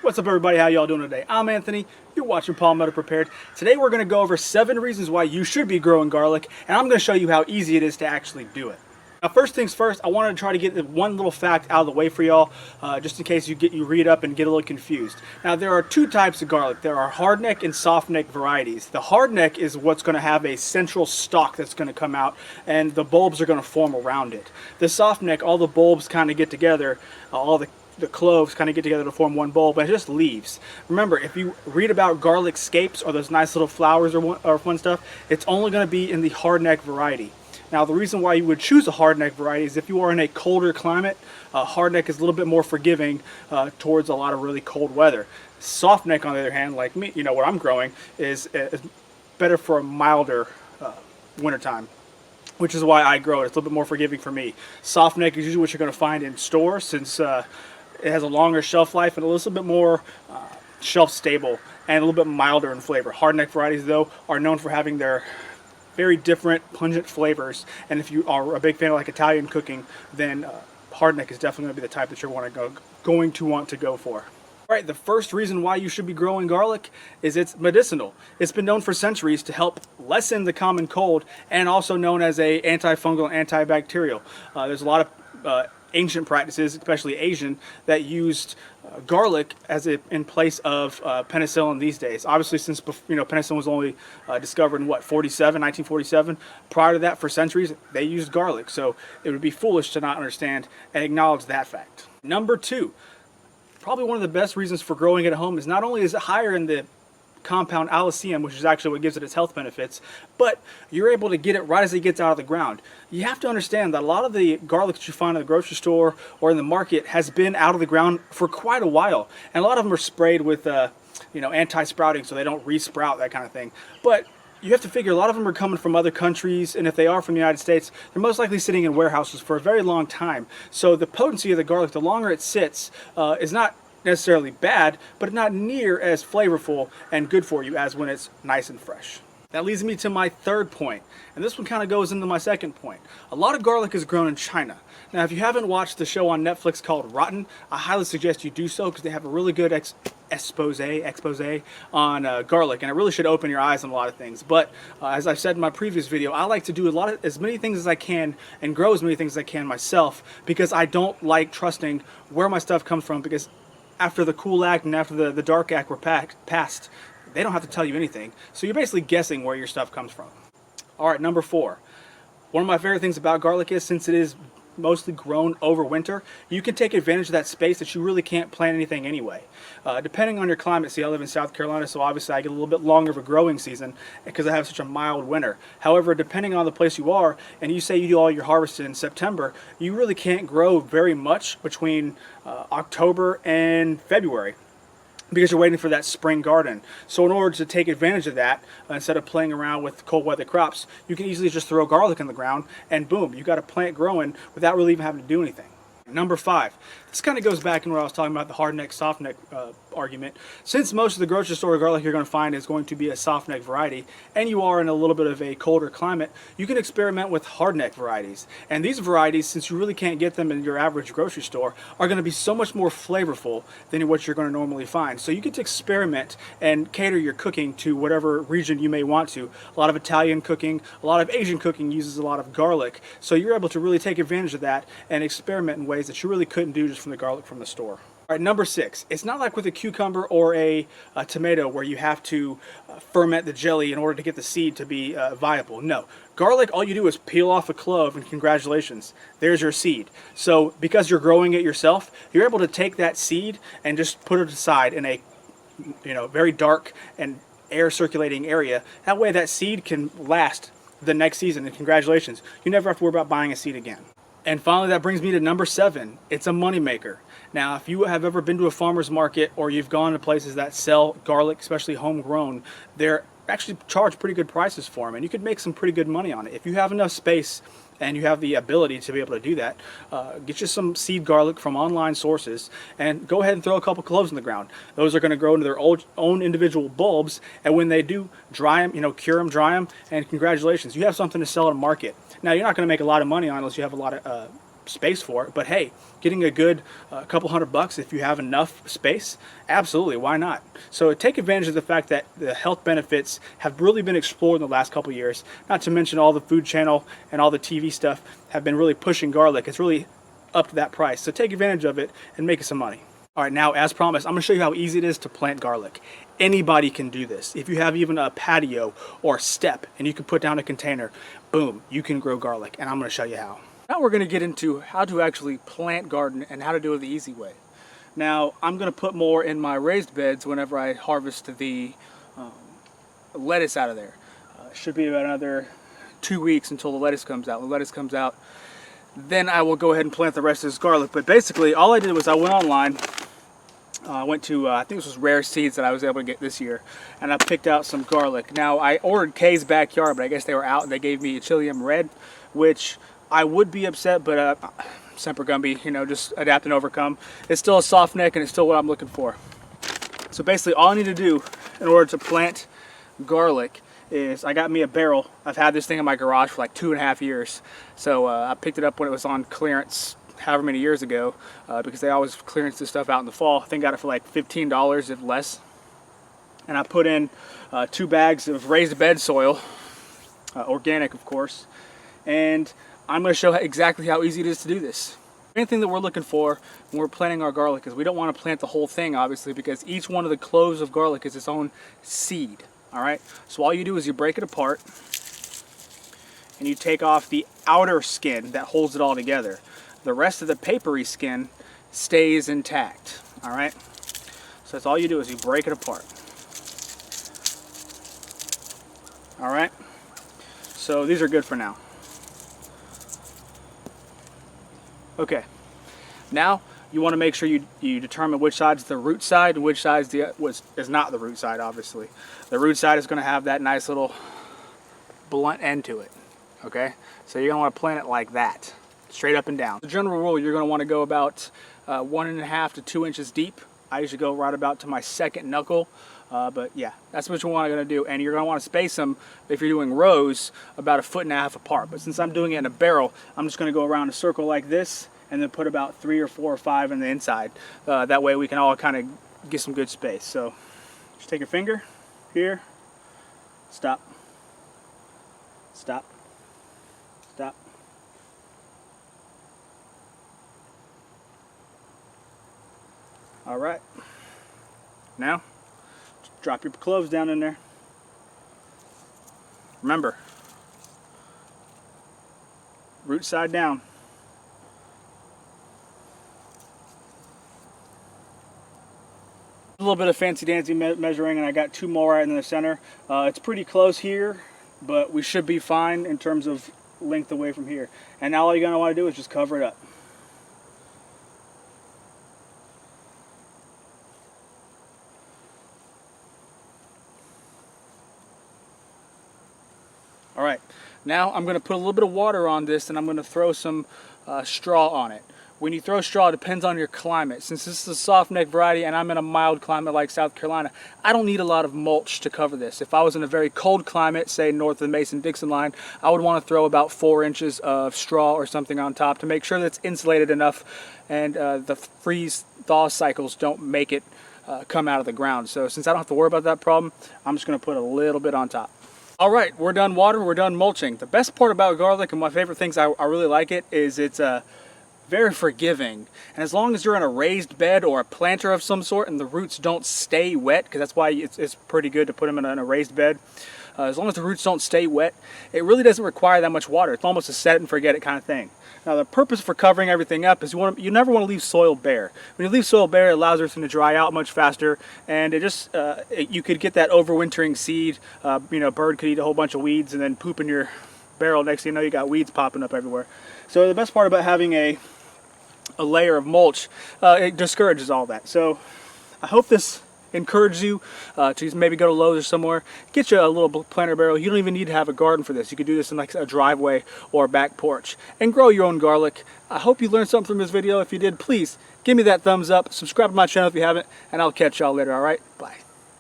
What's up, everybody? How y'all doing today? I'm Anthony. You're watching Palmetto Prepared. Today we're going to go over 7 reasons why you should be growing garlic, and I'm going to show you how easy it is to actually do it. Now, first things first, I wanted to try to get one little fact out of the way for y'all, just in case you read up and get a little confused. Now, there are 2 types of garlic. There are hardneck and softneck varieties. The hardneck is what's going to have a central stalk that's going to come out, and the bulbs are going to form around it. The softneck, all the bulbs kind of get together, all the cloves kind of get together to form one bulb, but it's just leaves. Remember, if you read about garlic scapes or those nice little flowers or fun stuff, it's only going to be in the hardneck variety. Now, the reason why you would choose a hardneck variety is if you are in a colder climate, hardneck is a little bit more forgiving towards a lot of really cold weather. Softneck, on the other hand, like me, what I'm growing, is better for a milder wintertime, which is why I grow it. It's a little bit more forgiving for me. Softneck is usually what you're going to find in stores, since it has a longer shelf life and a little bit more shelf stable and a little bit milder in flavor. Hardneck varieties, though, are known for having their very different pungent flavors, and if you are a big fan of like Italian cooking, then hardneck is definitely going to be the type that you're going to want to go for. All right, the first reason why you should be growing garlic is it's medicinal. It's been known for centuries to help lessen the common cold, and also known as a antifungal, antibacterial. There's a lot of ancient practices, especially Asian, that used garlic in place of penicillin these days. Obviously, since penicillin was only discovered in 1947. Prior to that, for centuries, they used garlic. So it would be foolish to not understand and acknowledge that fact. Number 2, probably one of the best reasons for growing it at home is not only is it higher in the compound allicin, which is actually what gives it its health benefits, but you're able to get it right as it gets out of the ground. You have to understand that a lot of the garlic that you find at the grocery store or in the market has been out of the ground for quite a while, and a lot of them are sprayed with anti-sprouting so they don't re-sprout, that kind of thing. But you have to figure a lot of them are coming from other countries, and if they are from the United States, they're most likely sitting in warehouses for a very long time. So the potency of the garlic, the longer it sits, is not necessarily bad, but not near as flavorful and good for you as when it's nice and fresh. That leads me to my third point, and this one kind of goes into my second point. A lot of garlic is grown in China. Now, if you haven't watched the show on Netflix called Rotten, I highly suggest you do so, because they have a really good expose on garlic, and it really should open your eyes on a lot of things. But as I've said in my previous video, I like to do as many things as I can and grow as many things as I can myself, because I don't like trusting where my stuff comes from, because after the Cool Act and after the Dark Act were passed, they don't have to tell you anything. So you're basically guessing where your stuff comes from. All right, number 4. One of my favorite things about garlic is, since it is mostly grown over winter, you can take advantage of that space that you really can't plant anything anyway. Depending on your climate, see, I live in South Carolina, so obviously I get a little bit longer of a growing season because I have such a mild winter. However, depending on the place you are, and you say you do all your harvesting in September, you really can't grow very much between October and February, because you're waiting for that spring garden. So in order to take advantage of that, instead of playing around with cold weather crops, you can easily just throw garlic in the ground and boom, you got a plant growing without really even having to do anything. Number 5. This kind of goes back in where I was talking about the hardneck, softneck argument. Since most of the grocery store garlic you're going to find is going to be a softneck variety, and you are in a little bit of a colder climate, you can experiment with hardneck varieties. And these varieties, since you really can't get them in your average grocery store, are going to be so much more flavorful than what you're going to normally find. So you get to experiment and cater your cooking to whatever region you may want to. A lot of Italian cooking, a lot of Asian cooking uses a lot of garlic. So you're able to really take advantage of that and experiment in ways that you really couldn't do just from the garlic from the store. All right, number 6. It's not like with a cucumber or a tomato where you have to ferment the jelly in order to get the seed to be viable. No. Garlic, all you do is peel off a clove and congratulations, there's your seed. So because you're growing it yourself, you're able to take that seed and just put it aside in a very dark and air circulating area. That way that seed can last the next season, and congratulations, you never have to worry about buying a seed again. And finally, that brings me to number 7. It's a moneymaker. Now, if you have ever been to a farmer's market or you've gone to places that sell garlic, especially homegrown, they're actually charge pretty good prices for them, and you could make some pretty good money on it. If you have enough space and you have the ability to be able to do that, get you some seed garlic from online sources and go ahead and throw a couple cloves in the ground. Those are going to grow into their own individual bulbs, and when they do, dry them, cure them, dry them, and congratulations, you have something to sell at a market. Now, you're not going to make a lot of money on it unless you have a lot of space for it. But hey, getting a good couple $100 if you have enough space, absolutely, why not? So take advantage of the fact that the health benefits have really been explored in the last couple years. Not to mention all the Food Channel and all the TV stuff have been really pushing garlic. It's really up to that price. So take advantage of it and make some money. All right, now as promised, I'm gonna show you how easy it is to plant garlic. Anybody can do this. If you have even a patio or a step and you can put down a container, boom, you can grow garlic, and I'm gonna show you how. Now we're gonna get into how to actually plant garden and how to do it the easy way. Now, I'm gonna put more in my raised beds whenever I harvest the lettuce out of there. Should be about another 2 weeks until the lettuce comes out. When the lettuce comes out, then I will go ahead and plant the rest of this garlic. But basically, all I did was I went online. I went to, I think this was Rare Seeds that I was able to get this year, and I picked out some garlic. Now, I ordered Kay's Backyard, but I guess they were out, and they gave me a Chilean Red, which I would be upset, but Semper Gumby, you know, just adapt and overcome. It's still a soft neck, and it's still what I'm looking for. So basically, all I need to do in order to plant garlic is I got me a barrel. I've had this thing in my garage for like 2.5 years. So I picked it up when it was on clearance however many years ago, because they always clearance this stuff out in the fall. I think I got it for like $15 if less. And I put in 2 bags of raised bed soil, organic of course, and I'm going to show exactly how easy it is to do this. The main thing that we're looking for when we're planting our garlic is we don't want to plant the whole thing, obviously, because each one of the cloves of garlic is its own seed. All right, so all you do is you break it apart and you take off the outer skin that holds it all together. The rest of the papery skin stays intact. All right, so that's all you do is you break it apart. All right, so these are good for now. Okay, now you want to make sure you determine which side's the root side and which side is not the root side, obviously. The root side is going to have that nice little blunt end to it, okay? So you're going to want to plant it like that, straight up and down. The general rule, you're going to want to go about 1.5 to 2 inches deep. I usually go right about to my second knuckle, but yeah, that's what you're going to do. And you're going to want to space them, if you're doing rows, about 1.5 feet apart. But since I'm doing it in a barrel, I'm just going to go around a circle like this and then put about 3 or 4 or 5 in the inside. That way we can all kind of get some good space. So just take your finger here, stop, stop, stop. All right, now drop your cloves down in there. Remember, root side down. A little bit of fancy dancy measuring, and I got 2 more right in the center. It's pretty close here, but we should be fine in terms of length away from here. And now all you're going to want to do is just cover it up. All right, now I'm going to put a little bit of water on this, and I'm going to throw some straw on it. When you throw straw, it depends on your climate. Since this is a soft neck variety and I'm in a mild climate like South Carolina, I don't need a lot of mulch to cover this. If I was in a very cold climate, say north of the Mason-Dixon line, I would want to throw about 4 inches of straw or something on top to make sure that it's insulated enough and the freeze-thaw cycles don't make it come out of the ground. So since I don't have to worry about that problem, I'm just going to put a little bit on top. All right, we're done watering, we're done mulching. The best part about garlic, and my favorite things I really like it, is it's very forgiving. And as long as you're in a raised bed or a planter of some sort and the roots don't stay wet, because that's why it's pretty good to put them in a raised bed. As long as the roots don't stay wet, it really doesn't require that much water. It's almost a set it and forget it kind of thing. Now the purpose for covering everything up is you never want to leave soil bare. When you leave soil bare, it allows everything to dry out much faster, and it just you could get that overwintering seed. You know, bird could eat a whole bunch of weeds and then poop in your barrel. Next thing you know, you got weeds popping up everywhere. So the best part about having a layer of mulch, it discourages all that. So I hope this encourages you to maybe go to Lowe's or somewhere, get you a little planter barrel. You don't even need to have a garden for this. You could do this in like a driveway or a back porch and grow your own garlic. I hope you learned something from this video. If you did, please give me that thumbs up, subscribe to my channel if you haven't, and I'll catch y'all later. All right, bye.